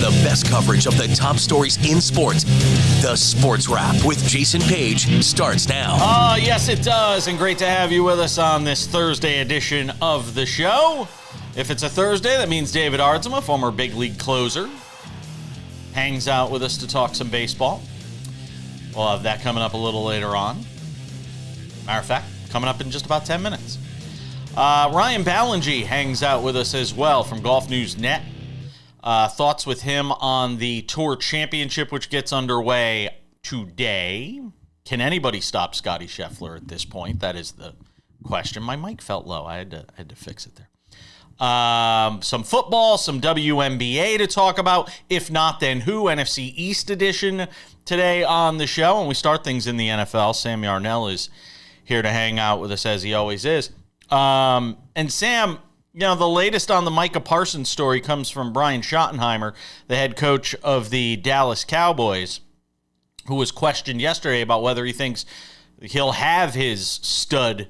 The best coverage of the top stories in sports. The Sports Wrap with Jason Page starts now. Yes, it does. And great to have you with us on this Thursday edition of the show. If it's a Thursday, that means David Aardsma, former big league closer, hangs out with us to talk some baseball. We'll have that coming up a little later on. Matter of fact, coming up in just about 10 minutes. Ryan Ballengee hangs out with us as well from Golf News Net. Thoughts with him on the Tour Championship, which gets underway today. Can anybody stop Scottie Scheffler at this point? That is the question. My mic felt low. I had to fix it there. Some football, some WNBA to talk about. If not, then who? NFC East edition today on the show. And we start things in the NFL. Sam Yarnell is here to hang out with us as he always is. And Sam, you know, the latest on the Micah Parsons story comes from Brian Schottenheimer, the head coach of the Dallas Cowboys, who was questioned yesterday about whether he thinks he'll have his stud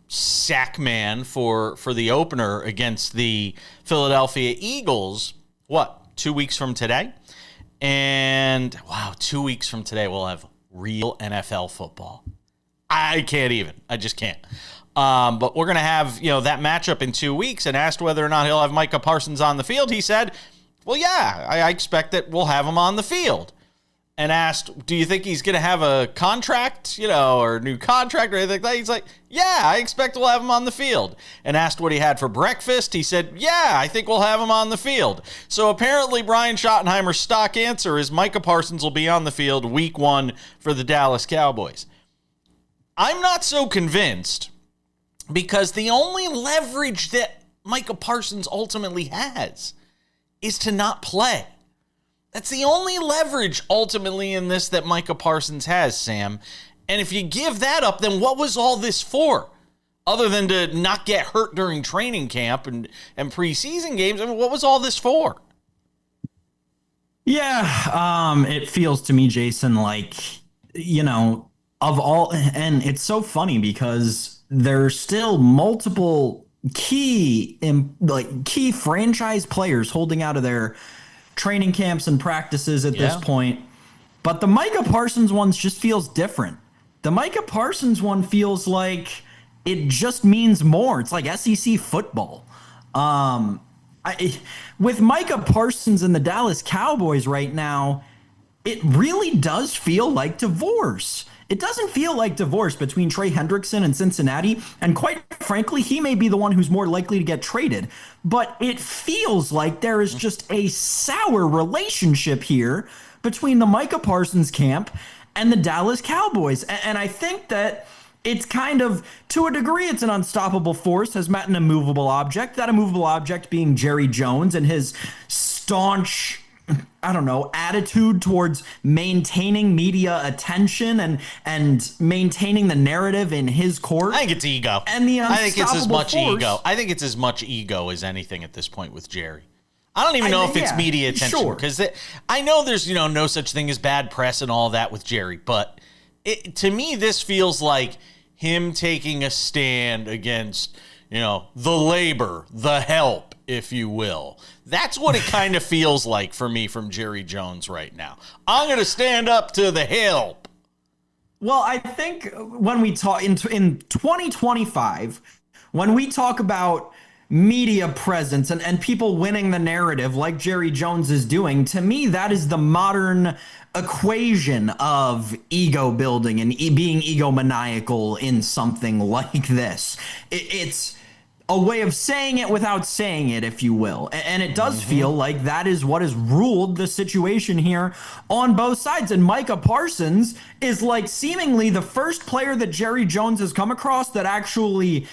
sack man for the opener against the Philadelphia Eagles, 2 weeks from today? And, 2 weeks from today, we'll have real NFL football. I just can't. But we're going to have, that matchup in 2 weeks, and asked whether or not he'll have Micah Parsons on the field. He said, well, yeah, I expect that we'll have him on the field. And asked, do you think he's going to have a contract, or a new contract or anything like that? He's like, yeah, I expect we'll have him on the field. And asked what he had for breakfast. He said, yeah, I think we'll have him on the field. So apparently Brian Schottenheimer's stock answer is Micah Parsons will be on the field week 1 for the Dallas Cowboys. I'm not so convinced, because the only leverage that Micah Parsons ultimately has is to not play. That's the only leverage ultimately in this that Micah Parsons has, Sam. And if you give that up, then what was all this for? Other than to not get hurt during training camp and preseason games, what was all this for? Yeah, it feels to me, Jason, like, of all, and it's so funny because there's still multiple key franchise players holding out of their training camps and practices at this point. But the Micah Parsons one just feels different. The Micah Parsons one feels like it just means more. It's like SEC football. With Micah Parsons and the Dallas Cowboys right now, it really does feel like divorce. It doesn't feel like divorce between Trey Hendrickson and Cincinnati, and quite frankly, he may be the one who's more likely to get traded. But it feels like there is just a sour relationship here between the Micah Parsons camp and the Dallas Cowboys. And I think that it's kind of, to a degree, it's an unstoppable force, has met an immovable object, that immovable object being Jerry Jones and his staunch, attitude towards maintaining media attention and maintaining the narrative in his court. I think it's ego. And the I think it's as much force, ego. I think it's as much ego as anything at this point with Jerry. I don't even know if it's media attention, because I know there's no such thing as bad press and all that with Jerry, but to me this feels like him taking a stand against the labor, the help, if you will. That's what it kind of feels like for me from Jerry Jones right now. I'm going to stand up to the help. Well, I think when we talk in 2025, when we talk about media presence and people winning the narrative like Jerry Jones is doing, to me, that is the modern equation of ego building and being egomaniacal in something like this. It's a way of saying it without saying it, if you will. And it does feel like that is what has ruled the situation here on both sides. And Micah Parsons is like seemingly the first player that Jerry Jones has come across that actually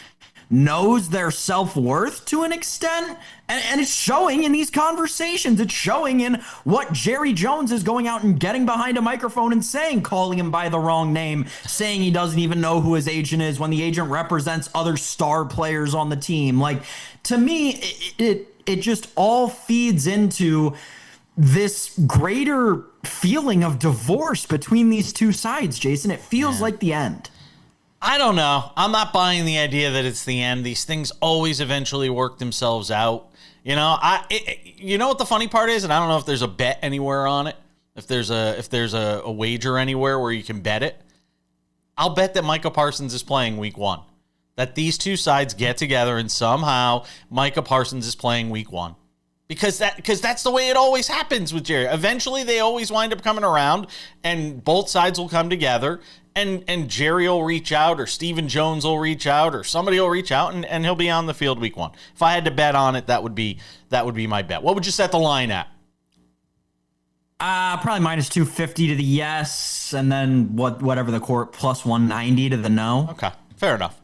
knows their self-worth to an extent, and it's showing in these conversations. It's showing in what Jerry Jones is going out and getting behind a microphone and saying, calling him by the wrong name, saying he doesn't even know who his agent is when the agent represents other star players on the team. Like, to me, it just all feeds into this greater feeling of divorce between these two sides, Jason. It feels like the end. I don't know. I'm not buying the idea that it's the end. These things always eventually work themselves out. You know, you know what the funny part is, and I don't know if there's a bet anywhere on it. If there's a wager anywhere where you can bet it, I'll bet that Micah Parsons is playing week 1. That these two sides get together and somehow Micah Parsons is playing week 1. Because that's the way it always happens with Jerry. Eventually, they always wind up coming around, and both sides will come together, and Jerry will reach out, or Stephen Jones will reach out, or somebody will reach out, and he'll be on the field week 1. If I had to bet on it, that would be my bet. What would you set the line at? Probably minus 250 to the yes, and then whatever the court, plus 190 to the no. Okay, fair enough.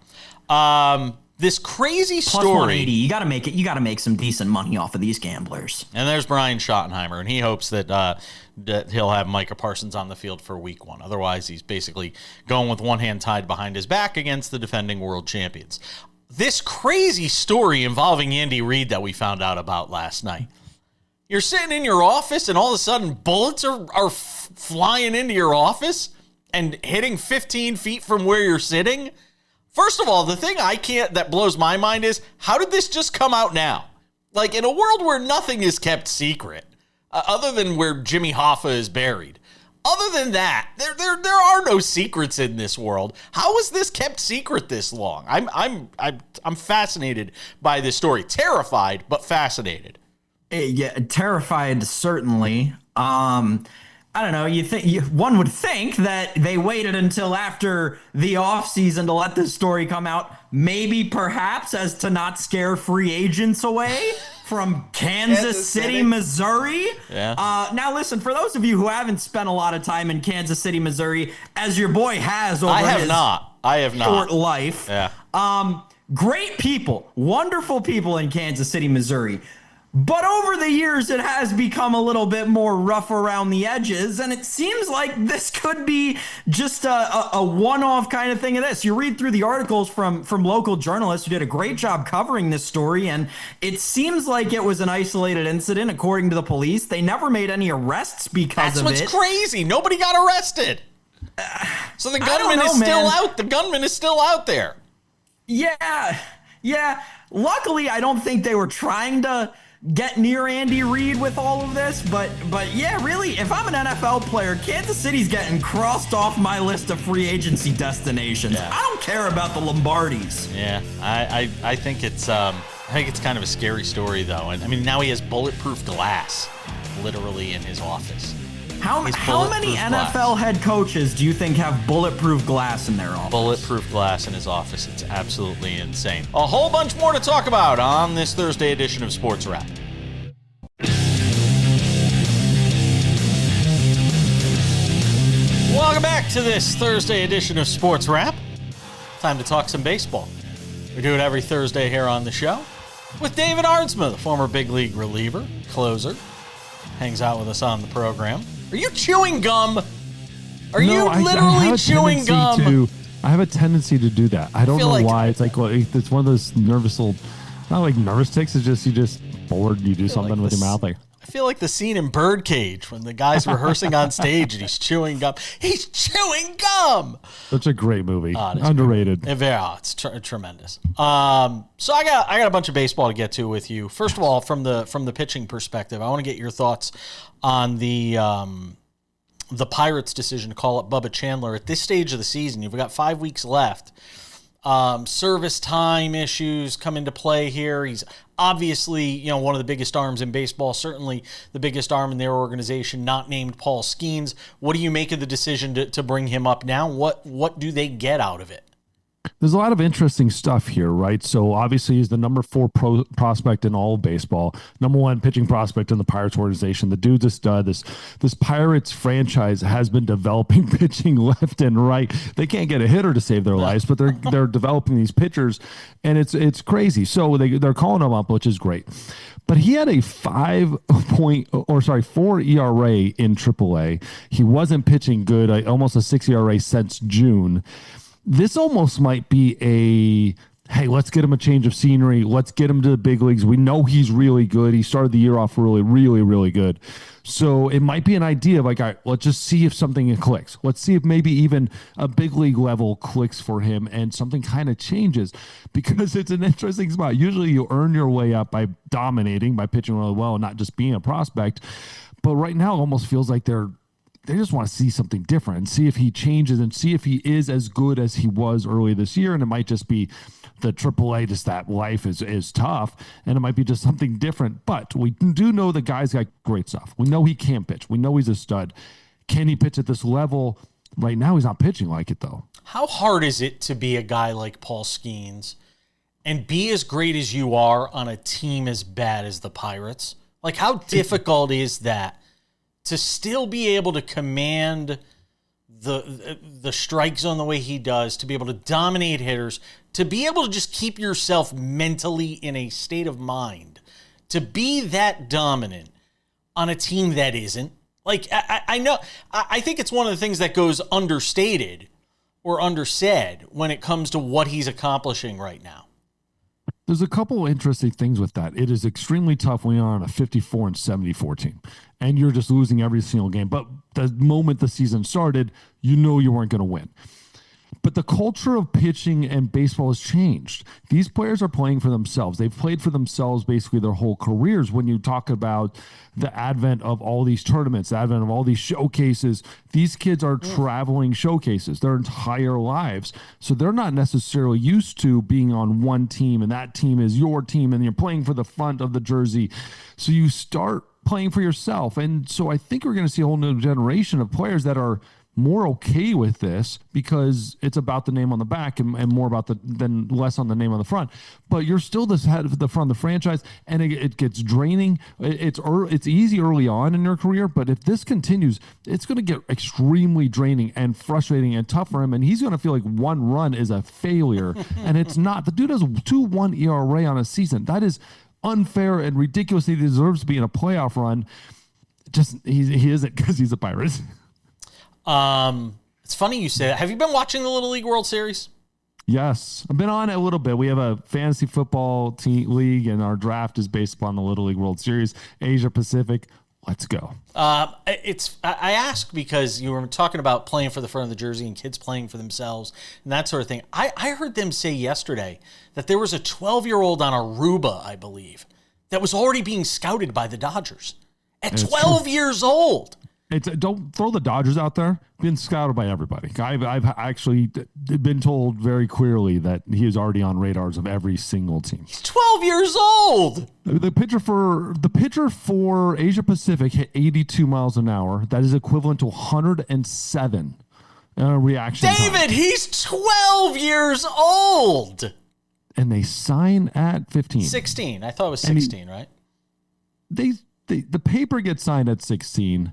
This crazy Plus story. 180. You got to make some decent money off of these gamblers. And there's Brian Schottenheimer, and he hopes that he'll have Micah Parsons on the field for week 1. Otherwise, he's basically going with one hand tied behind his back against the defending world champions. This crazy story involving Andy Reid that we found out about last night. You're sitting in your office, and all of a sudden, bullets are flying into your office and hitting 15 feet from where you're sitting. First of all, the thing that blows my mind is, how did this just come out now? Like, in a world where nothing is kept secret, other than where Jimmy Hoffa is buried, other than that, there are no secrets in this world. How was this kept secret this long? I'm fascinated by this story. Terrified, but fascinated. Yeah, terrified, certainly. I don't know. One would think that they waited until after the offseason to let this story come out, maybe perhaps as to not scare free agents away from Kansas City, Missouri. Yeah. Now, listen, for those of you who haven't spent a lot of time in Kansas City, Missouri, as your boy has over I have not. Short life. Yeah. Great people, wonderful people in Kansas City, Missouri. But over the years, it has become a little bit more rough around the edges, and it seems like this could be just a one-off kind of thing of this. You read through the articles from local journalists who did a great job covering this story, and it seems like it was an isolated incident, according to the police. They never made any arrests because of it. That's what's crazy. Nobody got arrested. So the gunman is still out. The gunman is still out there. Yeah. Luckily, I don't think they were trying to get near Andy Reid with all of this, but yeah, really, if I'm an NFL player, Kansas City's getting crossed off my list of free agency destinations. Yeah. I don't care about the Lombardis. Yeah, I think it's kind of a scary story though, and I mean now he has bulletproof glass, literally in his office. How many NFL head coaches do you think have bulletproof glass in their office? Bulletproof glass in his office. It's absolutely insane. A whole bunch more to talk about on this Thursday edition of Sports Wrap. Welcome back to this Thursday edition of Sports Wrap. Time to talk some baseball. We do it every Thursday here on the show with David Aardsma, the former big league reliever, closer. Hangs out with us on the program. Are you chewing gum? Are you literally chewing gum? I have a tendency to do that. I don't know why. It's like, well, it's one of those nervous little, not like nervous tics. It's just you just bored. You do something with your mouth. Like I feel like the scene in Birdcage when the guy's rehearsing on stage and he's chewing gum. He's chewing gum. That's a great movie. Underrated. It's tremendous. So I got a bunch of baseball to get to with you. First of all, from the pitching perspective, I want to get your thoughts on the Pirates' decision to call up Bubba Chandler at this stage of the season. You've got 5 weeks left. Service time issues come into play here. He's obviously, one of the biggest arms in baseball, certainly the biggest arm in their organization, not named Paul Skeens. What do you make of the decision to bring him up now? What do they get out of it? There's a lot of interesting stuff here, right? So obviously he's the number 4 prospect in all of baseball, number 1 pitching prospect in the Pirates organization. The dude's a stud. This Pirates franchise has been developing pitching left and right. They can't get a hitter to save their lives, but they're developing these pitchers, and it's crazy. So they're calling him up, which is great. But he had a 4 ERA in AAA. He wasn't pitching good, almost a 6 ERA since June. This almost might be a hey, let's get him a change of scenery. Let's get him to the big leagues. We know he's really good. He started the year off really, really, really good. So it might be an idea of like, all right, let's just see if something clicks. Let's see if maybe even a big league level clicks for him and something kind of changes, because it's an interesting spot. Usually you earn your way up by dominating, by pitching really well, not just being a prospect. But right now it almost feels like they just want to see something different and see if he changes and see if he is as good as he was early this year. And it might just be the AAA, just that life is tough, and it might be just something different. But we do know the guy's got great stuff. We know he can pitch. We know he's a stud. Can he pitch at this level? Right now, he's not pitching like it, though. How hard is it to be a guy like Paul Skeens and be as great as you are on a team as bad as the Pirates? Like, how difficult is that to still be able to command the strike zone the way he does, to be able to dominate hitters, to be able to just keep yourself mentally in a state of mind, to be that dominant on a team that isn't? Like, I know, I think it's one of the things that goes understated or undersaid when it comes to what he's accomplishing right now. There's a couple interesting things with that. It is extremely tough when you're on a 54-74 team and you're just losing every single game. But the moment the season started, you know you weren't going to win. But the culture of pitching and baseball has changed. These players are playing for themselves. They've played for themselves basically their whole careers. When you talk about the advent of all these tournaments, the advent of all these showcases, these kids are traveling showcases their entire lives. So they're not necessarily used to being on one team, and that team is your team, and you're playing for the front of the jersey. So you start playing for yourself. And so I think we're going to see a whole new generation of players that are more okay with this, because it's about the name on the back and more about than less on the name on the front. But you're still the head of the front of the franchise, and it gets draining. It's easy early on in your career, but if this continues, it's going to get extremely draining and frustrating and tough for him, and he's going to feel like one run is a failure, and it's not. The dude has 2.1 ERA on a season. That is unfair and ridiculous. He deserves to be in a playoff run. Just he isn't, because he's a Pirate. It's funny you say that. Have you been watching the Little League World Series? Yes, I've been on it a little bit. We have a fantasy football team league, and our draft is based upon the Little League World Series. Asia Pacific, let's go. I ask because you were talking about playing for the front of the jersey and kids playing for themselves and that sort of thing. I heard them say yesterday that there was a 12-year-old on Aruba, I believe, that was already being scouted by the Dodgers at 12 years old. Don't throw the Dodgers out there. Been scouted by everybody. I've actually been told very clearly that he is already on radars of every single team. He's 12 years old. The pitcher for Asia Pacific hit 82 miles an hour. That is equivalent to 107 reaction David, time. he's 12 years old. And they sign at 15. 16. I thought it was 16, right? The paper gets signed at 16.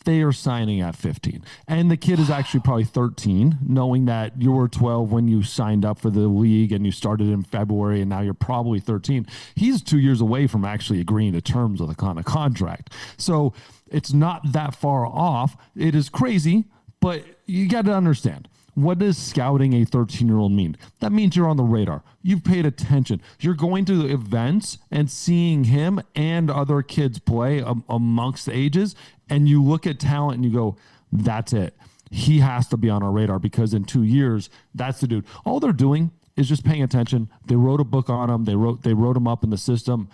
They are signing at 15. And the kid is actually probably 13, knowing that you were 12 when you signed up for the league and you started in February, and now you're probably 13. He's 2 years away from actually agreeing to terms with a kind of contract. So it's not that far off. It is crazy, but you got to understand. What does scouting a 13-year-old mean? That means you're on the radar. You've paid attention. You're going to events and seeing him and other kids play amongst the ages, and you look at talent and you go, that's it. He has to be on our radar, because in 2 years, that's the dude. All they're doing is just paying attention. They wrote a book on him. They wrote him up in the system.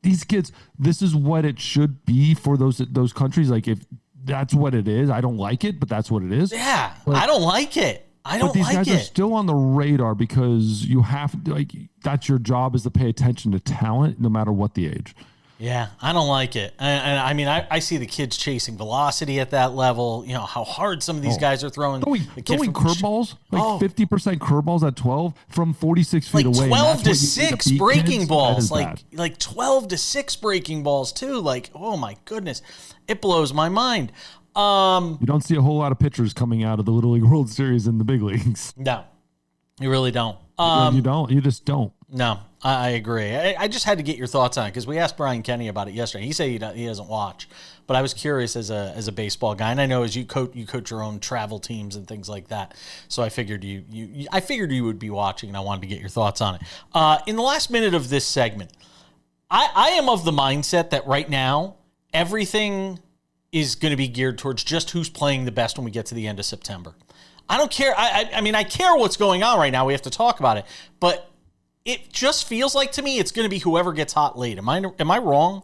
These kids, this is what it should be for those countries. Like, if that's what it is, I don't like it, but that's what it is. Yeah, I don't like it. But these guys are still on the radar, because you have to, that's your job, is to pay attention to talent no matter what the age. Yeah, I don't like it. And I mean, I see the kids chasing velocity at that level. You know, how hard some of these guys are throwing. Throwing curveballs, 50% curveballs at 12 from 46 feet away. 12 to 6 breaking balls. Like 12 to 6 breaking balls, too. Like, oh, my goodness. It blows my mind. You don't see a whole lot of pitchers coming out of the Little League World Series in the big leagues. No, you really don't. You don't. You just don't. No, I agree. I just had to get your thoughts on it because we asked Brian Kenny about it yesterday. He said he doesn't watch, but I was curious as a baseball guy, and I know as you coach your own travel teams and things like that. So I figured you would be watching, and I wanted to get your thoughts on it. In the last minute of this segment, I am of the mindset that right now everything is going to be geared towards just who's playing the best when we get to the end of September. I don't care. I mean, I care what's going on right now. We have to talk about it, but it just feels like to me it's going to be whoever gets hot late. Am I wrong?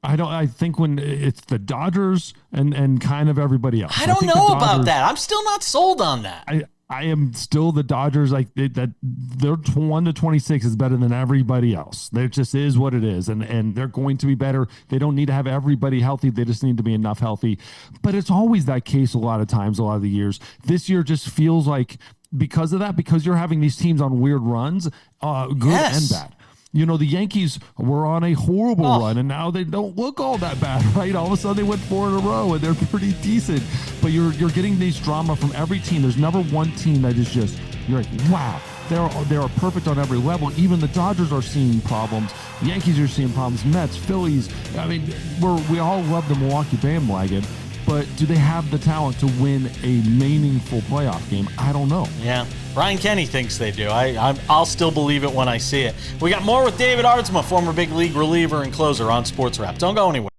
I think when it's the Dodgers and kind of everybody else. I don't know about that. I'm still not sold on that. I am still the Dodgers. Like that, their 1-26 is better than everybody else. It just is what it is, and they're going to be better. They don't need to have everybody healthy. They just need to be enough healthy. But it's always that case a lot of times, a lot of the years. This year just feels like because of that, because you're having these teams on weird runs, good and bad. You know, the Yankees were on a horrible run, and now they don't look all that bad, right? All of a sudden, they went 4 in a row, and they're pretty decent. But you're getting these drama from every team. There's never one team that is just, you're like, wow, they're perfect on every level. Even the Dodgers are seeing problems. The Yankees are seeing problems. Mets, Phillies. I mean, we all love the Milwaukee bandwagon. But do they have the talent to win a meaningful playoff game? I don't know. Yeah. Brian Kenny thinks they do. I'll still believe it when I see it. We got more with David Aardsma, former big league reliever and closer on SportsWrap. Don't go anywhere.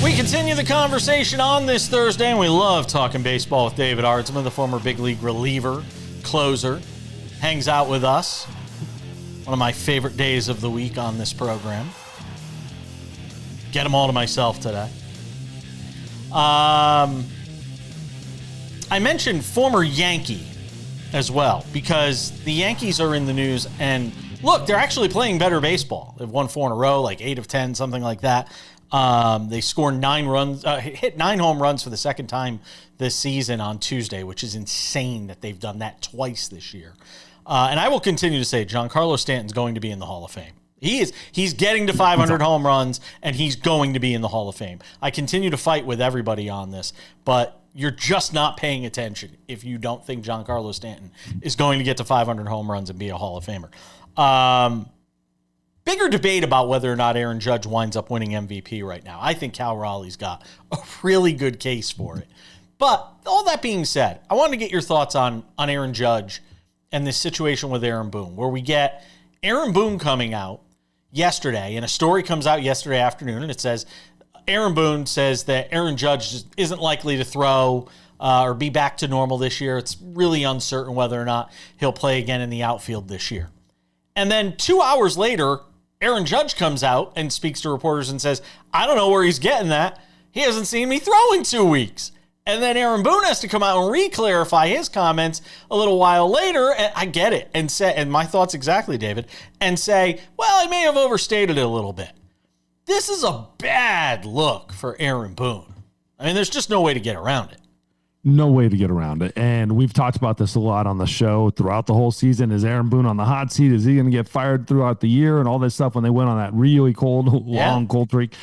We continue the conversation on this Thursday, and we love talking baseball with David Aardsma, the former big league reliever, closer, hangs out with us. One of my favorite days of the week on this program. Get them all to myself today. I mentioned former Yankee as well because the Yankees are in the news, and look, they're actually playing better baseball. They've won 4 in a row, like 8 of 10, something like that. They scored 9 runs, hit 9 home runs for the second time this season on Tuesday, which is insane that they've done that twice this year. And I will continue to say Giancarlo Stanton's going to be in the Hall of Fame. He's getting to 500 home runs, and he's going to be in the Hall of Fame. I continue to fight with everybody on this, but you're just not paying attention if you don't think Giancarlo Stanton is going to get to 500 home runs and be a Hall of Famer. Bigger debate about whether or not Aaron Judge winds up winning MVP right now. I think Cal Raleigh's got a really good case for it. But all that being said, I wanted to get your thoughts on Aaron Judge and this situation with Aaron Boone, where we get Aaron Boone coming out yesterday, and a story comes out yesterday afternoon, and it says Aaron Boone says that Aaron Judge just isn't likely to throw or be back to normal this year. It's really uncertain whether or not he'll play again in the outfield this year. And then 2 hours later, Aaron Judge comes out and speaks to reporters and says, I don't know where he's getting that. He hasn't seen me throw in 2 weeks. And then Aaron Boone has to come out and re-clarify his comments a little while later, and I get it, and my thoughts exactly, David, and say, well, I may have overstated it a little bit. This is a bad look for Aaron Boone. I mean, there's just no way to get around it. No way to get around it. And we've talked about this a lot on the show throughout the whole season. Is Aaron Boone on the hot seat? Is he going to get fired throughout the year and all this stuff when they went on that really long cold streak?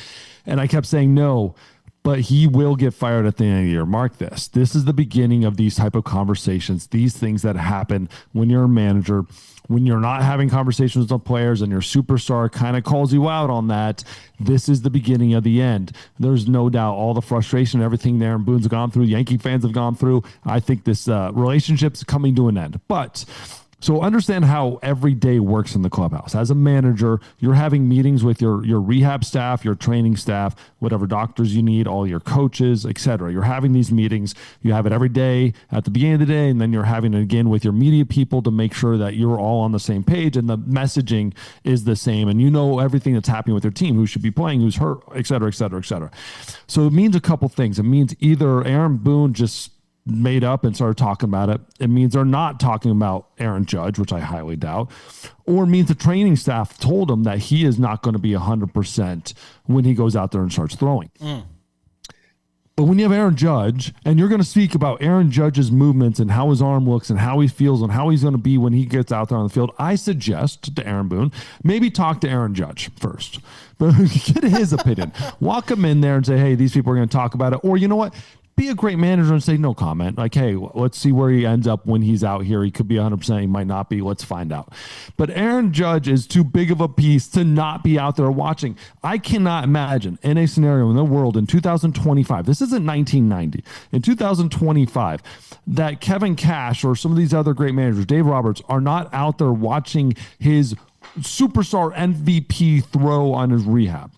And I kept saying no. But he will get fired at the end of the year. Mark this. This is the beginning of these type of conversations, these things that happen when you're a manager, when you're not having conversations with players and your superstar kind of calls you out on that. This is the beginning of the end. There's no doubt all the frustration, everything Aaron Boone's gone through, Yankee fans have gone through. I think this relationship's coming to an end. But so understand how every day works in the clubhouse. As a manager, you're having meetings with your rehab staff, your training staff, whatever doctors you need, all your coaches, etc. You're having these meetings. You have it every day at the beginning of the day, and then you're having it again with your media people to make sure that you're all on the same page and the messaging is the same, and you know everything that's happening with your team, who should be playing, who's hurt, etc., etc., etc. So it means a couple things. It means either Aaron Boone just made up and started talking about it. It means they're not talking about Aaron Judge, which I highly doubt, or it means the training staff told him that he is not going to be 100% when he goes out there and starts throwing. But when you have Aaron Judge, and you're going to speak about Aaron Judge's movements and how his arm looks and how he feels and how he's going to be when he gets out there on the field, I suggest to Aaron Boone, maybe talk to Aaron Judge first. But get his opinion. Walk him in there and say, hey, these people are going to talk about it. Or you know what? be a great manager and say no comment. Like, hey, let's see where he ends up when he's out here. He could be 100%. He might not be. Let's find out. But Aaron Judge is too big of a piece to not be out there watching. I cannot imagine in a scenario in the world in 2025, this isn't 1990, in 2025, that Kevin Cash or some of these other great managers, Dave Roberts, are not out there watching his superstar MVP throw on his rehab.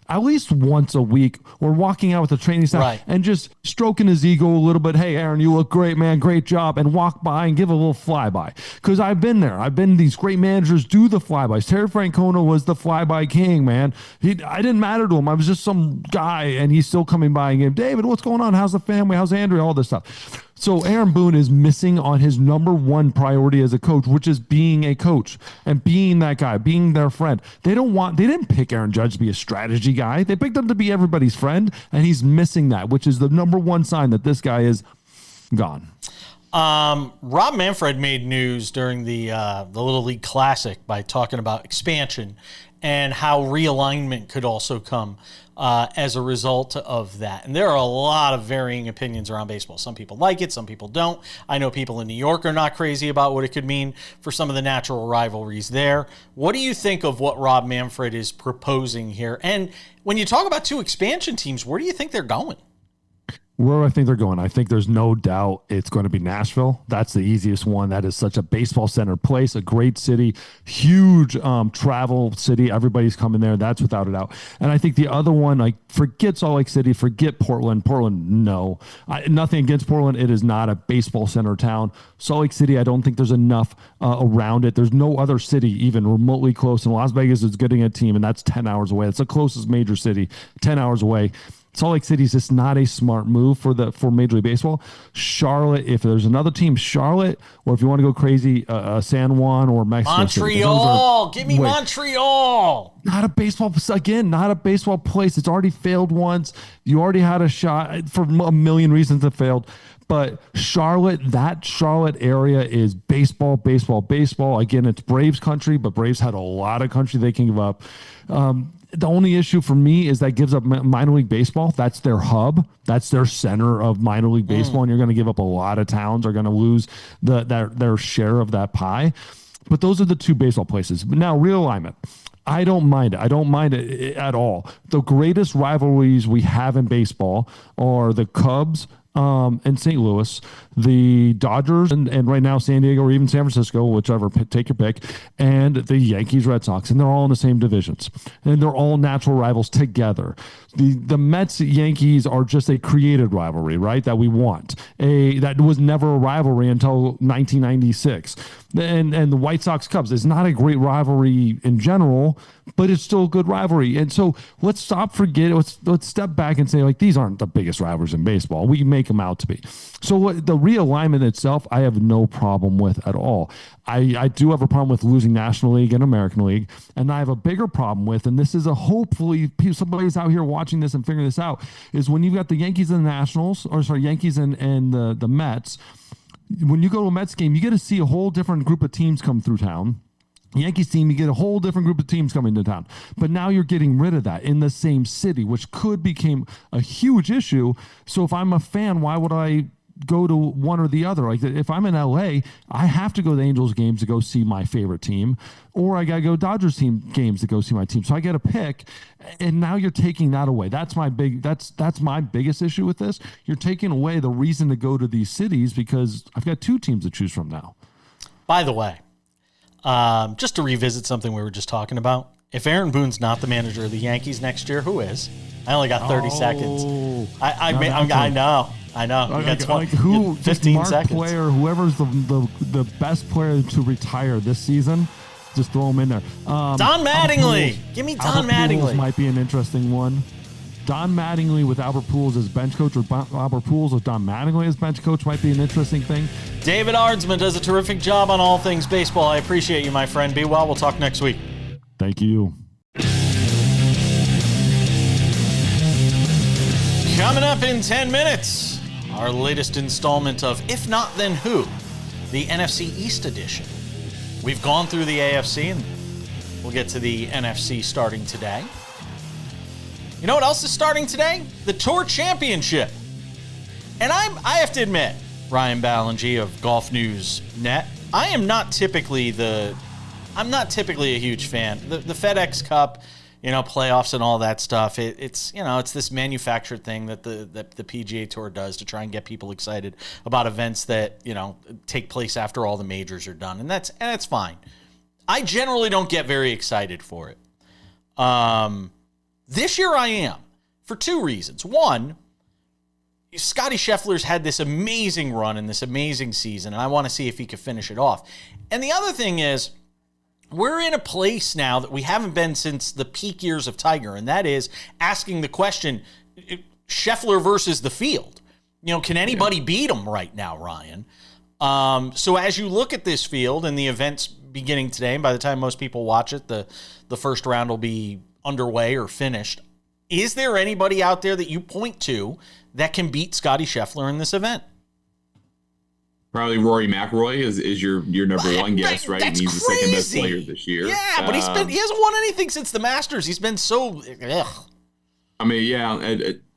At least once a week, we're walking out with the training staff and just stroking his ego a little bit. Hey, Aaron, you look great, man. Great job. And walk by and give a little flyby. Because I've been there. I've been these great managers do the flybys. Terry Francona was the flyby king, man. I didn't matter to him. I was just some guy, and he's still coming by and going, David, what's going on? How's the family? How's Andrea? All this stuff. So Aaron Boone is missing on his number one priority as a coach, which is being a coach and being that guy, being their friend. They didn't pick Aaron Judge to be a strategy guy. They picked him to be everybody's friend, and he's missing that, which is the number one sign that this guy is gone. Rob Manfred made news during the Little League Classic by talking about expansion and how realignment could also come as a result of that. And there are a lot of varying opinions around baseball. Some people like it, some people don't. I know people in New York are not crazy about what it could mean for some of the natural rivalries there. What do you think of what Rob Manfred is proposing here? And when you talk about two expansion teams, where do you think they're going? Where I think they're going, I think there's no doubt it's going to be Nashville. That's the easiest one. That is such a baseball-centered place, a great city, huge travel city. Everybody's coming there. That's without a doubt. And I think the other one, like, forget Salt Lake City, forget Portland. Portland, no. Nothing against Portland. It is not a baseball-centered town. Salt Lake City, I don't think there's enough around it. There's no other city even remotely close. And Las Vegas is getting a team, and that's 10 hours away. It's the closest major city, 10 hours away. Salt Lake City is just not a smart move for Major League Baseball. Charlotte, if there's another team, Charlotte, or if you want to go crazy, San Juan or Mexico Montreal. Give me Montreal. Not a baseball place. It's already failed once. You already had a shot for a million reasons it failed. But Charlotte, that Charlotte area is baseball. Again, it's Braves country, but Braves had a lot of country they can give up. The only issue for me is that gives up minor league baseball. That's their hub. That's their center of minor league baseball, and you're going to give up a lot of towns are going to lose their share of that pie. But those are the two baseball places. But now realignment. I don't mind it. I don't mind it at all. The greatest rivalries we have in baseball are the Cubs in St. Louis, the Dodgers, and right now San Diego or even San Francisco, whichever, take your pick, and the Yankees, Red Sox, and they're all in the same divisions, and they're all natural rivals together. The Mets Yankees are just a created rivalry, right? That we want. That was never a rivalry until 1996. And the White Sox Cubs is not a great rivalry in general, but it's still a good rivalry. And so let's stop forgetting. Let's step back and say, like, these aren't the biggest rivalries in baseball. We make them out to be. So the realignment itself, I have no problem with at all. I do have a problem with losing National League and American League, and I have a bigger problem with, and this is hopefully somebody's out here watching this and figuring this out, is when you've got the Yankees and the Yankees and the Mets. When you go to a Mets game, you get to see a whole different group of teams come through town. Yankees team, you get a whole different group of teams coming to town. But now you're getting rid of that in the same city, which could become a huge issue. So if I'm a fan, why would I go to one or the other? Like, if I'm in LA, I have to go to the Angels games to go see my favorite team, or I got to go Dodgers team games to go see my team. So I get a pick, and now you're taking that away. That's my biggest issue with this. You're taking away the reason to go to these cities because I've got two teams to choose from now. By the way, just to revisit something we were just talking about, if Aaron Boone's not the manager of the Yankees next year, who is? I only got 30 seconds. I know. You got 15 Mark seconds. Player, whoever's the best player to retire this season, just throw him in there. Don Mattingly. Give me Don Mattingly. Pujols might be an interesting one. Don Mattingly with Albert Pujols as bench coach, or Albert Pujols with Don Mattingly as bench coach might be an interesting thing. David Aardsma does a terrific job on all things baseball. I appreciate you, my friend. Be well. We'll talk next week. Thank you. Coming up in 10 minutes, our latest installment of If Not Then Who, the NFC East edition. We've gone through the AFC, and we'll get to the NFC starting today. You know what else is starting today? The Tour Championship. And I have to admit, Ryan Ballengee of Golf News Net, I'm not typically a huge fan. The FedEx Cup, playoffs and all that stuff. It's this manufactured thing that the PGA Tour does to try and get people excited about events that take place after all the majors are done, and that's fine. I generally don't get very excited for it. This year I am, for two reasons. One, Scottie Scheffler's had this amazing run and this amazing season, and I want to see if he can finish it off. And the other thing is, we're in a place now that we haven't been since the peak years of Tiger, and that is asking the question, Scheffler versus the field. Can anybody beat him right now, Ryan? So as you look at this field and the events beginning today, and by the time most people watch it, the first round will be underway or finished. Is there anybody out there that you point to that can beat Scottie Scheffler in this event? Probably Rory McIlroy is your number one guess, right? And he's the second best player this year. Yeah, but he hasn't won anything since the Masters. He's been so. Ugh. I mean, yeah,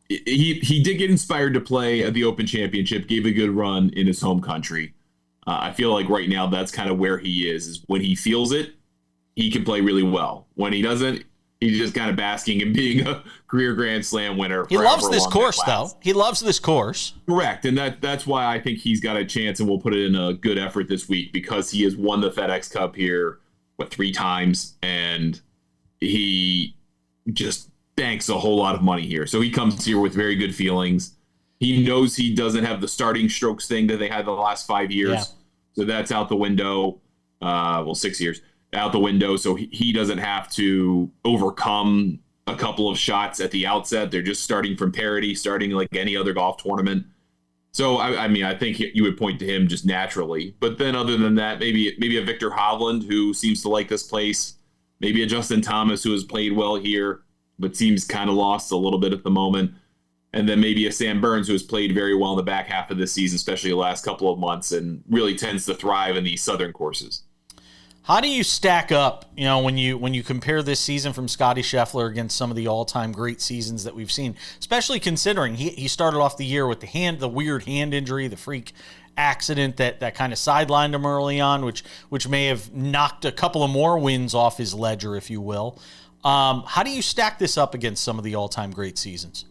he did get inspired to play at the Open Championship. Gave a good run in his home country. I feel like right now that's kind of where he is when he feels it, he can play really well. When he doesn't, he's just kind of basking in being a career Grand Slam winner. He loves this course, though. He loves this course. Correct. And that's why I think he's got a chance, and we'll put it in a good effort this week, because he has won the FedEx Cup here, 3 times, and he just banks a whole lot of money here. So he comes here with very good feelings. He knows he doesn't have the starting strokes thing that they had the last 5 years. Yeah. So that's out the window. 6 years out the window. So he doesn't have to overcome a couple of shots at the outset. They're just starting from parity, starting like any other golf tournament. So, I think you would point to him just naturally. But then other than that, maybe a Victor Hovland, who seems to like this place. Maybe a Justin Thomas, who has played well here, but seems kind of lost a little bit at the moment. And then maybe a Sam Burns, who has played very well in the back half of this season, especially the last couple of months, and really tends to thrive in these southern courses. How do you stack up, when you compare this season from Scottie Scheffler against some of the all-time great seasons that we've seen, especially considering he started off the year with the weird hand injury, the freak accident that kind of sidelined him early on, which may have knocked a couple of more wins off his ledger, if you will. How do you stack this up against some of the all-time great seasons?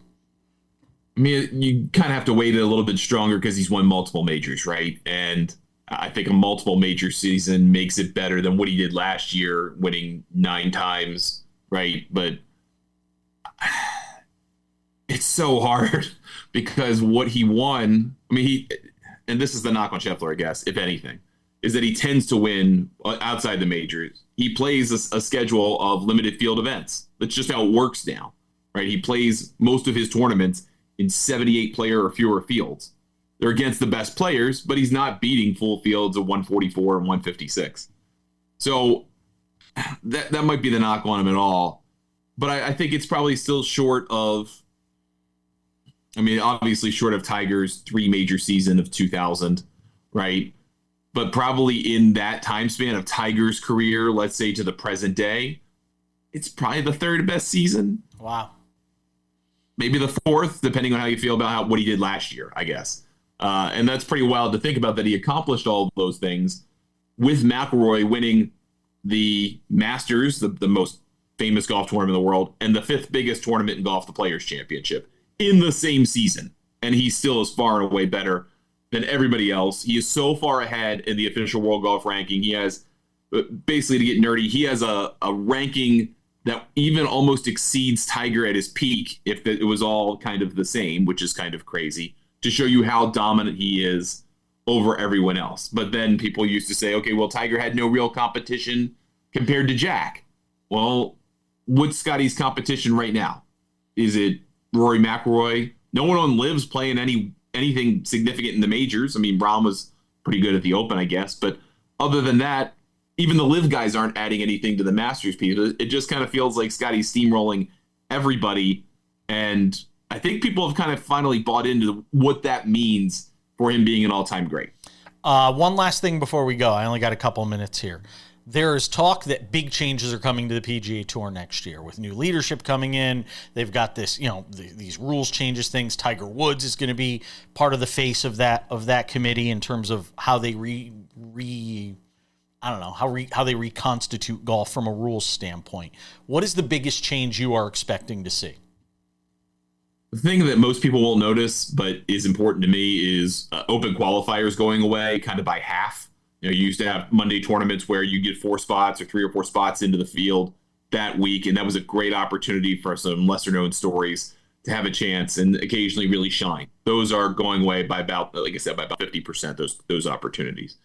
I mean, you kind of have to weight it a little bit stronger because he's won multiple majors, right? And I think a multiple major season makes it better than what he did last year, winning 9 times, right? But it's so hard because what he won, and this is the knock on Scheffler, I guess, if anything, is that he tends to win outside the majors. He plays a schedule of limited field events. That's just how it works now, right? He plays most of his tournaments in 78 player or fewer fields. They're against the best players, but he's not beating full fields of 144 and 156. So that might be the knock on him at all. But I think it's probably still short of, obviously short of Tiger's 3 major season of 2000, right? But probably in that time span of Tiger's career, let's say to the present day, it's probably the 3rd best season. Wow. Maybe the 4th, depending on how you feel about what he did last year, I guess. And that's pretty wild to think about, that he accomplished all of those things with McIlroy winning the Masters, the most famous golf tournament in the world, and the 5th biggest tournament in golf, the Players Championship, in the same season. And he still is far and away better than everybody else. He is so far ahead in the official world golf ranking. He has, basically to get nerdy, he has a ranking that even almost exceeds Tiger at his peak, if it was all kind of the same, which is kind of crazy, to show you how dominant he is over everyone else. But then people used to say, okay, well, Tiger had no real competition compared to Jack. Well, what's Scottie's competition right now? Is it Rory McIlroy? No one on Liv's playing anything significant in the majors. Braun was pretty good at the Open, I guess. But other than that, even the Liv guys aren't adding anything to the Masters piece. It just kind of feels like Scottie's steamrolling everybody. And I think people have kind of finally bought into what that means for him being an all-time great. One last thing before we go. I only got a couple of minutes here. There is talk that big changes are coming to the PGA Tour next year with new leadership coming in. They've got this, these rules changes things. Tiger Woods is going to be part of the face of that committee in terms of how they how they reconstitute golf from a rules standpoint. What is the biggest change you are expecting to see? The thing that most people won't notice, but is important to me, is open qualifiers going away kind of by half. You used to have Monday tournaments where you get 4 spots or 3 or 4 spots into the field that week, and that was a great opportunity for some lesser-known stories to have a chance and occasionally really shine. Those are going away by about, like I said, by about 50%, those opportunities.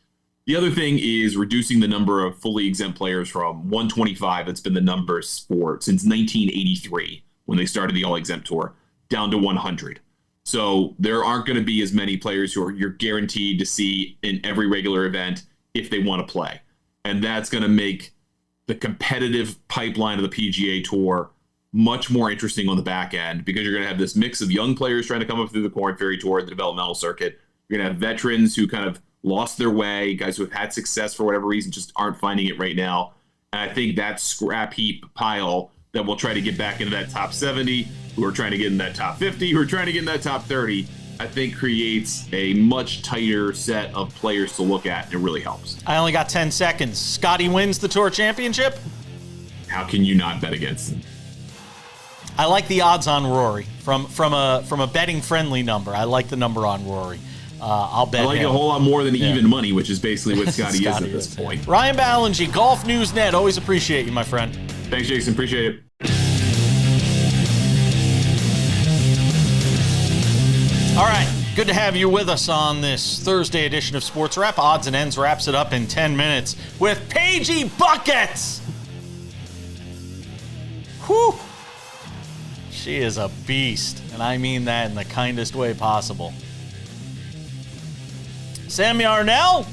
The other thing is reducing the number of fully exempt players from 125, that's been the number since 1983, when they started the all-exempt tour, down to 100. So there aren't going to be as many players who you're guaranteed to see in every regular event if they want to play. And that's going to make the competitive pipeline of the PGA Tour much more interesting on the back end, because you're going to have this mix of young players trying to come up through the Korn Ferry Tour, the developmental circuit. You're going to have veterans who kind of lost their way, guys who have had success for whatever reason just aren't finding it right now. And I think that scrap heap pile that will try to get back into that top 70, who are trying to get in that top 50, who are trying to get in that top 30, I think creates a much tighter set of players to look at, and it really helps. I only got 10 seconds. Scottie wins the Tour Championship? How can you not bet against him? I like the odds on Rory from a betting friendly number. I like the number on Rory. I'll bet. I like him. a whole lot more than even money, which is basically what Scottie is at this point. Ryan Ballengee, Golf News Net. Always appreciate you, my friend. Thanks, Jason. Appreciate it. All right. Good to have you with us on this Thursday edition of Sports Wrap. Odds and Ends wraps it up in 10 minutes with Paigey Buckets. Whew. She is a beast, and I mean that in the kindest way possible. Sam Yarnell,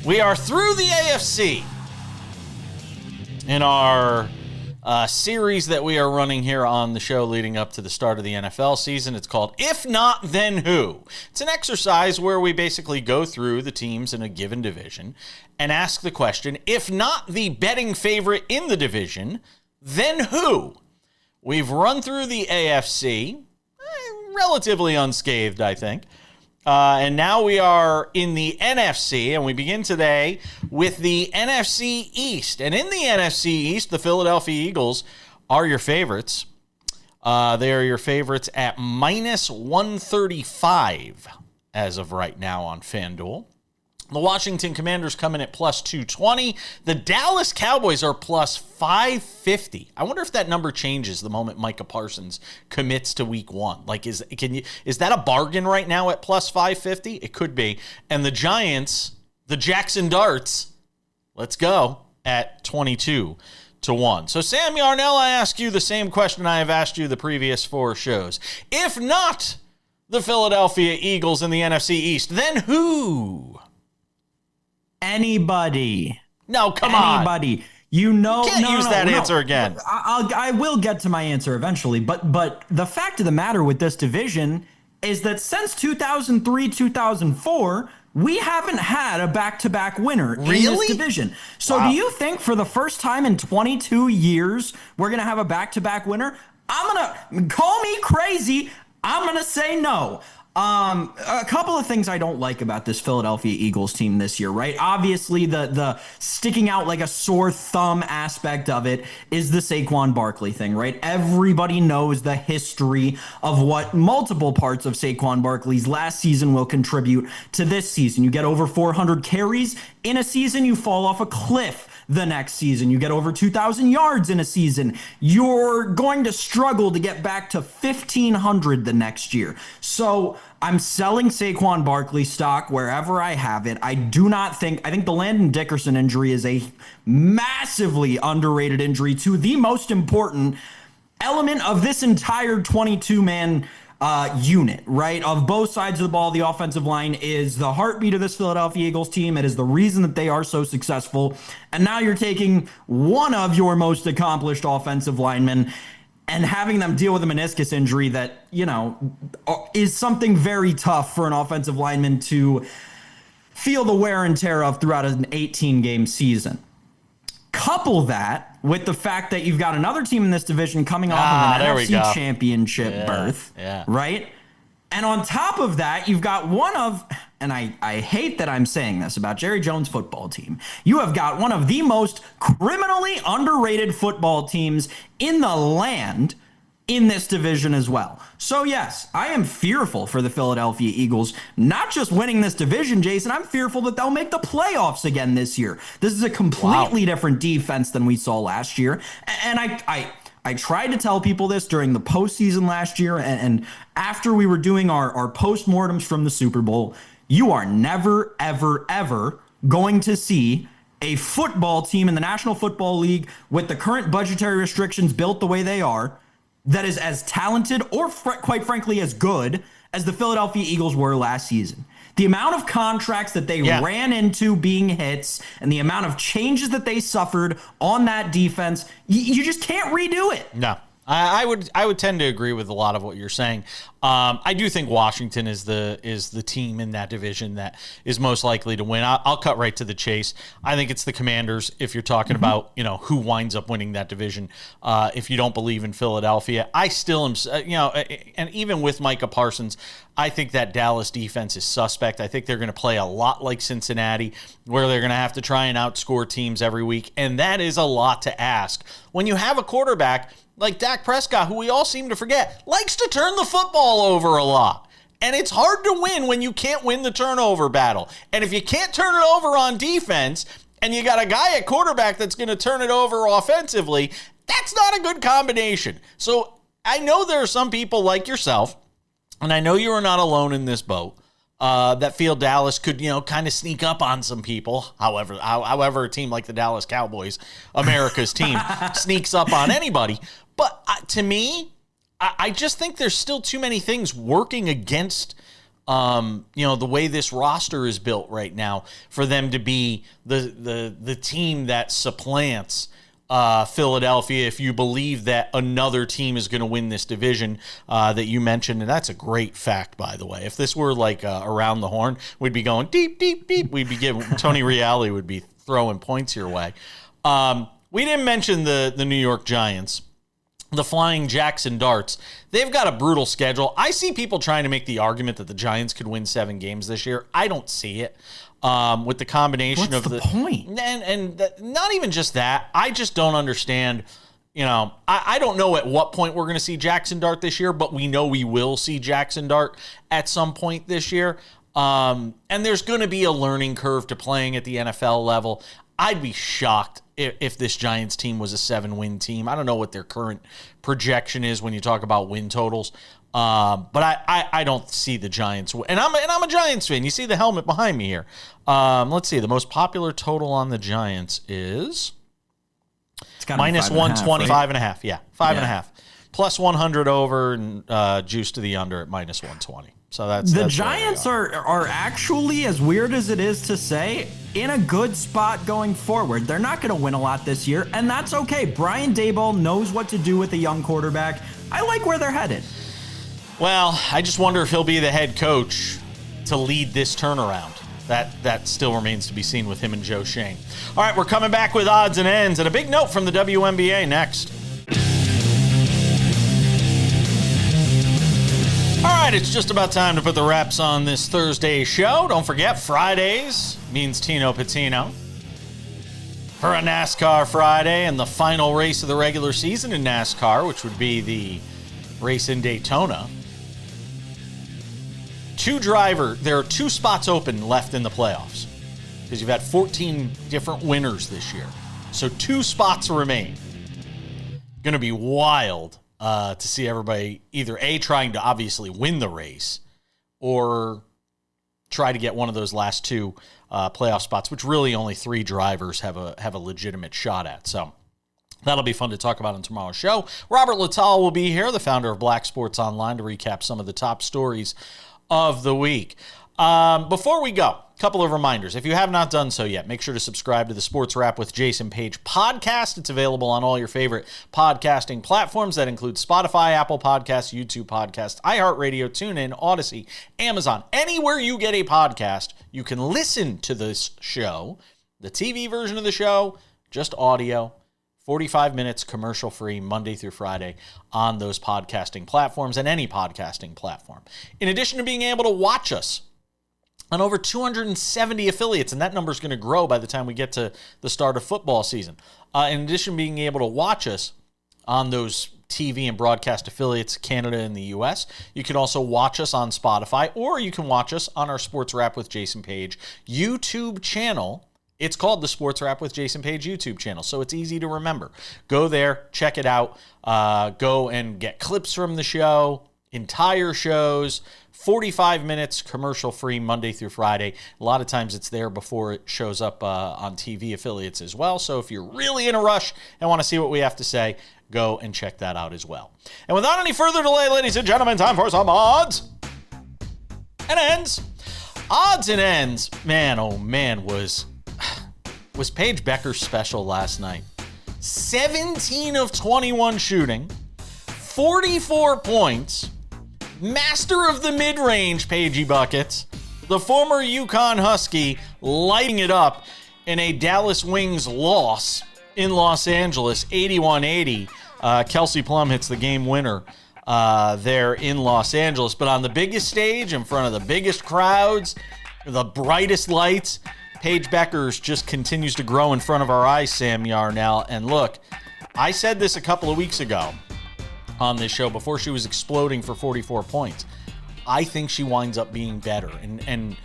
we are through the AFC in our series that we are running here on the show leading up to the start of the NFL season. It's called If Not, Then Who? It's an exercise where we basically go through the teams in a given division and ask the question, if not the betting favorite in the division, then who? We've run through the AFC, relatively unscathed, I think. And now we are in the NFC, and we begin today with the NFC East. And in the NFC East, the Philadelphia Eagles are your favorites. They are your favorites at minus 135 as of right now on FanDuel. The Washington Commanders come in at plus 220. The Dallas Cowboys are plus 550. I wonder if that number changes the moment Micah Parsons commits to week 1. Like, is that a bargain right now at plus 550? It could be. And the Giants, the Jackson Darts, let's go at 22-1. So Sam Yarnell, I ask you the same question I have asked you the previous 4 shows. If not the Philadelphia Eagles in the NFC East, then who? Anybody. No, come on. Anybody. You can't use that answer again. I will get to my answer eventually, but the fact of the matter with this division is that since 2003, 2004, we haven't had a back-to-back winner in this division. So Do you think for the first time in 22 years, we're going to have a back-to-back winner? Call me crazy. I'm going to say no. A couple of things I don't like about this Philadelphia Eagles team this year, right? Obviously, the sticking out like a sore thumb aspect of it is the Saquon Barkley thing, right? Everybody knows the history of what multiple parts of Saquon Barkley's last season will contribute to this season. You get over 400 carries in a season, you fall off a cliff. The next season, you get over 2,000 yards in a season, you're going to struggle to get back to 1,500 the next year. So I'm selling Saquon Barkley stock wherever I have it. I think the Landon Dickerson injury is a massively underrated injury to the most important element of this entire 22-man unit, right? Of both sides of the ball, the offensive line is the heartbeat of this Philadelphia Eagles team. It is the reason that they are so successful. And now you're taking one of your most accomplished offensive linemen and having them deal with a meniscus injury that, is something very tough for an offensive lineman to feel the wear and tear of throughout an 18-game season. Couple that with the fact that you've got another team in this division coming off of an NFC championship berth, right? And on top of that, you've got one of, and I hate that I'm saying this about Jerry Jones' football team, you have got one of the most criminally underrated football teams in the land in this division as well. So yes, I am fearful for the Philadelphia Eagles, not just winning this division, Jason. I'm fearful that they'll make the playoffs again this year. This is a completely different defense than we saw last year. And I tried to tell people this during the postseason last year and after we were doing our postmortems from the Super Bowl. You are never, ever, ever going to see a football team in the National Football League with the current budgetary restrictions built the way they are that is as talented or quite frankly as good as the Philadelphia Eagles were last season. The amount of contracts that they ran into being hits and the amount of changes that they suffered on that defense, you just can't redo it. No. I would tend to agree with a lot of what you're saying. I do think Washington is the team in that division that is most likely to win. I'll cut right to the chase. I think it's the Commanders. If you're talking about who winds up winning that division, if you don't believe in Philadelphia, I still am. And even with Micah Parsons, I think that Dallas defense is suspect. I think they're going to play a lot like Cincinnati, where they're going to have to try and outscore teams every week, and that is a lot to ask when you have a quarterback like Dak Prescott, who we all seem to forget, likes to turn the football over a lot. And it's hard to win when you can't win the turnover battle. And if you can't turn it over on defense, and you got a guy at quarterback that's going to turn it over offensively, that's not a good combination. So I know there are some people like yourself, and I know you are not alone in this boat, that feel Dallas could, kind of sneak up on some people. However, a team like the Dallas Cowboys, America's team, sneaks up on anybody. But to me, I just think there's still too many things working against, the way this roster is built right now for them to be the team that supplants Philadelphia, if you believe that another team is going to win this division that you mentioned. And that's a great fact, by the way. If this were like around the horn, we'd be going deep, deep, deep. We'd be giving Tony Reale would be throwing points your way. We didn't mention the New York Giants, the Flying Jackson Darts. They've got a brutal schedule. I see people trying to make the argument that the Giants could win 7 games this year. I don't see it. With the combination What's of the point? And not even just that. I just don't understand. I don't know at what point we're going to see Jackson Dart this year, but we know we will see Jackson Dart at some point this year. And there's going to be a learning curve to playing at the NFL level. I'd be shocked if this Giants team was a 7-win team. I don't know what their current projection is when you talk about win totals. But I don't see the Giants. And I'm a Giants fan. You see the helmet behind me here. Let's see. The most popular total on the Giants is minus 120, right? 5.5. Yeah, 5.5. Plus 100 over and juice to the under at minus 120. So that's the Giants are actually, as weird as it is to say, in a good spot going forward. They're not going to win a lot this year, and that's okay. Brian Daboll knows what to do with a young quarterback. I like where they're headed. Well, I just wonder if he'll be the head coach to lead this turnaround. That still remains to be seen with him and Joe Shane. All right, we're coming back with odds and ends, and a big note from the WNBA next. All right, it's just about time to put the wraps on this Thursday show. Don't forget, Fridays means Tino Patino for a NASCAR Friday and the final race of the regular season in NASCAR, which would be the race in Daytona. There are 2 spots open left in the playoffs because you've had 14 different winners this year. So 2 spots remain. Going to be wild to see everybody either A, trying to obviously win the race or try to get one of those last 2 playoff spots, which really only 3 drivers have a legitimate shot at. So that'll be fun to talk about on tomorrow's show. Robert Littall will be here, the founder of Black Sports Online, to recap some of the top stories of the week. Before we go, a couple of reminders. If you have not done so yet, make sure to subscribe to the Sports Wrap with Jason Page podcast. It's available on all your favorite podcasting platforms. That includes Spotify, Apple Podcasts, YouTube Podcasts, iHeartRadio, TuneIn, Odyssey, Amazon. Anywhere you get a podcast, you can listen to this show. The TV version of the show, just audio, 45 minutes commercial-free, Monday through Friday on those podcasting platforms and any podcasting platform. In addition to being able to watch us on over 270 affiliates, and that number is going to grow by the time we get to the start of football season. In addition to being able to watch us on those TV and broadcast affiliates, Canada and the U.S., you can also watch us on Spotify, or you can watch us on our Sports Wrap with Jason Page YouTube channel. It's called the Sports Wrap with Jason Page YouTube channel, so it's easy to remember. Go there, check it out. Go and get clips from the show, entire shows, 45 minutes commercial-free Monday through Friday. A lot of times it's there before it shows up on TV affiliates as well. So if you're really in a rush and want to see what we have to say, go and check that out as well. And without any further delay, ladies and gentlemen, time for some odds and ends. Odds and ends, man, oh man, was Paige Becker special last night. 17 of 21 shooting, 44 points, master of the mid-range Pagey buckets, the former UConn Husky lighting it up in a Dallas Wings loss in Los Angeles, 81-80. Kelsey Plum hits the game winner there in Los Angeles. But on the biggest stage, in front of the biggest crowds, the brightest lights, Paige Beckers just continues to grow in front of our eyes, Sam Yarnell. And look, I said this a couple of weeks ago on this show before she was exploding for 44 points. I think she winds up being better. And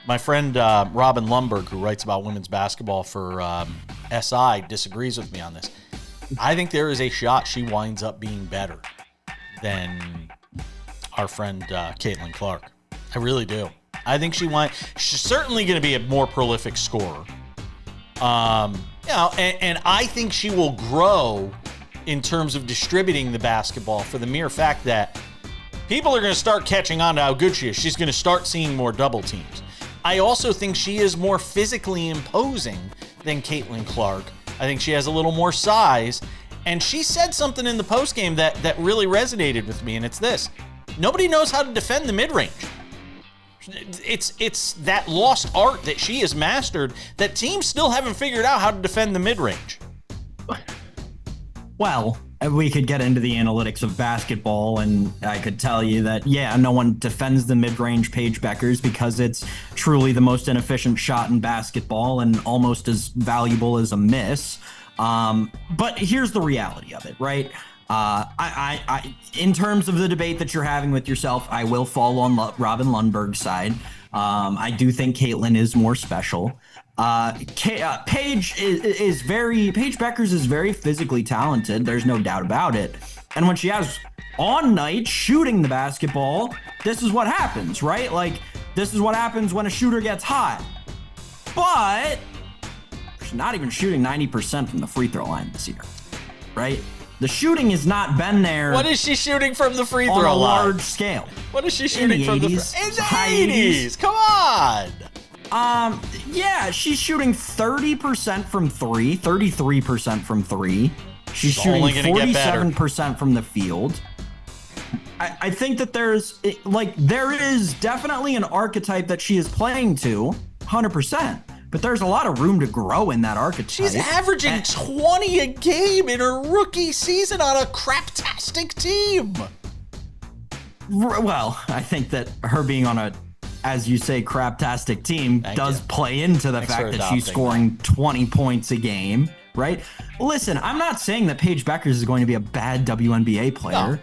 my friend Robin Lundberg, who writes about women's basketball for SI, disagrees with me on this. I think there is a shot she winds up being better than our friend Caitlin Clark. I really do. I think she's certainly going to be a more prolific scorer. And I think she will grow in terms of distributing the basketball for the mere fact that people are going to start catching on to how good she is. She's going to start seeing more double teams. I also think she is more physically imposing than Caitlin Clark. I think she has a little more size. And she said something in the postgame that really resonated with me, and it's this. Nobody knows how to defend the mid-range. It's that lost art that she has mastered that teams still haven't figured out how to defend the mid-range. Well, we could get into the analytics of basketball, and I could tell you that, yeah, no one defends the mid-range Paige Beckers because it's truly the most inefficient shot in basketball and almost as valuable as a miss. But here's the reality of it, right? I in terms of the debate that you're having with yourself, I will fall on Robin Lundberg's side. I do think Caitlin is more special. Paige Beckers is very physically talented. There's no doubt about it. And when she has on night shooting the basketball, this is what happens, right? Like, this is what happens when a shooter gets hot. But she's not even shooting 90% from the free throw line this year, right? The shooting has not been there. What is she shooting from the free throw line? On a large scale. What is she shooting from the 80s, in the 80s? Come on. Yeah, she's shooting 30% from three, 33% from three. She's shooting 47% from the field. I think that there is definitely an archetype that she is playing to, 100%. But there's a lot of room to grow in that archetype. She's averaging 20 a game in her rookie season on a craptastic team. Well, I think that her being on a, as you say, craptastic team does play into the fact that she's scoring 20 points a game, right? Listen, I'm not saying that Paige Beckers is going to be a bad WNBA player. No.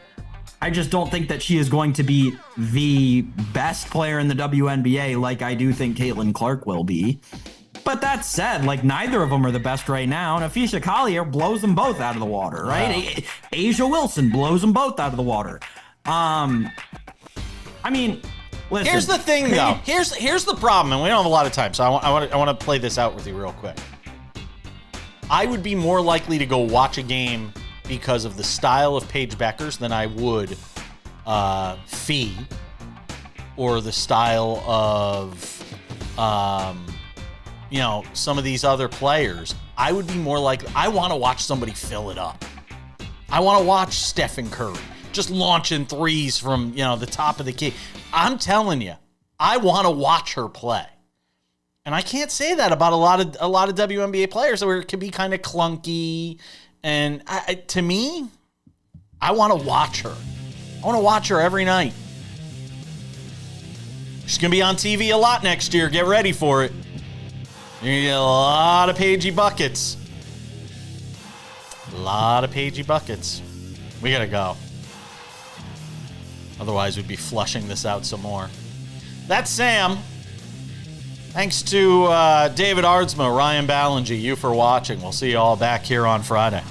I just don't think that she is going to be the best player in the WNBA like I do think Caitlin Clark will be. But that said, like, neither of them are the best right now. And Afisha Collier blows them both out of the water, right? Wow. Asia Wilson blows them both out of the water. I mean, listen. Here's the thing, though. Here's the problem, and we don't have a lot of time, so I want to play this out with you real quick. I would be more likely to go watch a game because of the style of Paige Beckers than I would Fee or the style of, some of these other players. I would be more like, I want to watch somebody fill it up. I want to watch Stephen Curry just launching threes from, the top of the key. I'm telling you, I want to watch her play. And I can't say that about a lot of WNBA players where it can be kind of clunky. And to me, I want to watch her. I want to watch her every night. She's going to be on TV a lot next year. Get ready for it. You're going to get a lot of Pagey buckets. A lot of Pagey buckets. We got to go. Otherwise, we'd be flushing this out some more. That's Sam. Thanks to David Aardsma, Ryan Ballengee, you for watching. We'll see you all back here on Friday.